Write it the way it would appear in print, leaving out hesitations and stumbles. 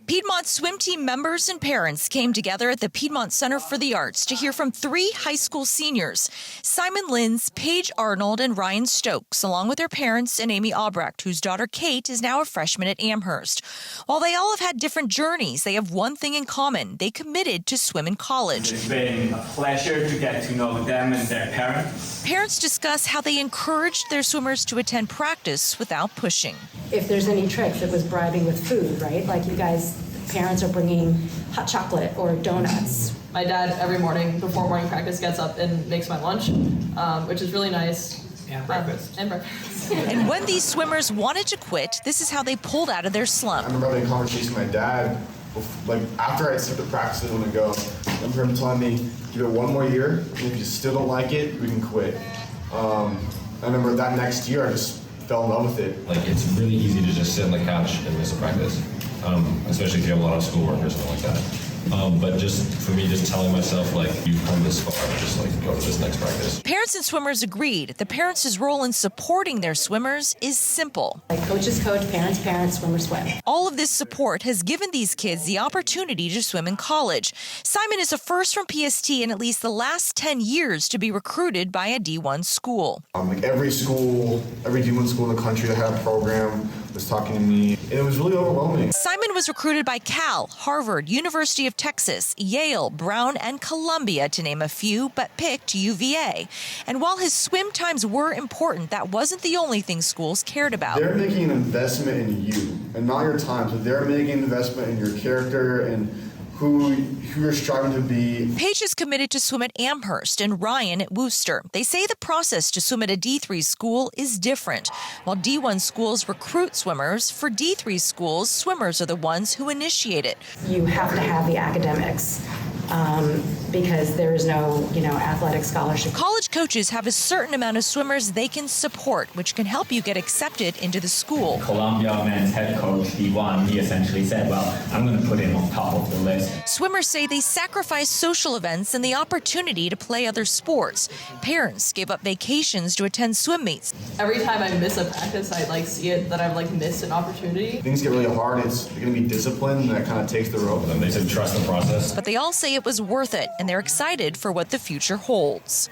Piedmont Swim Team members and parents came together at the Piedmont Center for the Arts to hear from 3 high school seniors, Simon Linz, Paige Arnold, and Ryan Stokes, along with their parents and Kate Aubrecht, whose daughter Kate is now a freshman at Amherst. While they all have had different journeys, they have one thing in common. They committed to swim in college. It's been a pleasure to get to know them and their parents. Parents discuss how they encouraged their swimmers to attend practice without pushing. If there's any tricks, it was bribing with food, right? Like you guys, parents are bringing hot chocolate or donuts. My dad every morning before morning practice gets up and makes my lunch, which is really nice. And breakfast. And breakfast. And when these swimmers wanted to quit, this is how they pulled out of their slump. I remember having a conversation with my dad, like after I started practicing when I go. I remember him telling me, give it one more year, and if you still don't like it, we can quit. I remember that next year I just fell in love with it. Like, it's really easy to just sit on the couch and miss a practice, especially if you have a lot of schoolwork or something like that. But just for me, just telling myself, like, you've come this far, just like go to this next practice. Parents and swimmers agreed. The parents' role in supporting their swimmers is simple. Like coaches coach, parents parent, swimmer swim. All of this support has given these kids the opportunity to swim in college. Simon is a first from PST in at least the last 10 years to be recruited by a D1 school. Like every D1 school in the country that had a program was talking to me, and it was really overwhelming. Simon was recruited by Cal, Harvard, University of Texas, Yale, Brown, and Columbia, to name a few, but picked UVA. And while his swim times were important, that wasn't the only thing schools cared about. They're making an investment in you, and not your time. So they're making an investment in your character and who you're striving to be. Paige is committed to swim at Amherst and Ryan at Worcester. They say the process to swim at a D3 school is different. While D1 schools recruit swimmers, for D3 schools, swimmers are the ones who initiate it. You have to have the academics because there is no, athletic scholarship. College coaches have a certain amount of swimmers they can support, which can help you get accepted into the school. Columbia men's head coach, D1, he essentially said, well, I'm going to put him on top of the list. Swimmers say they sacrifice social events and the opportunity to play other sports. Parents give up vacations to attend swim meets. Every time I miss a practice, I see it that I've missed an opportunity. Things get really hard. It's going to be discipline that kind of takes the rope. And they said trust the process. But they all say it was worth it, and they're excited for what the future holds.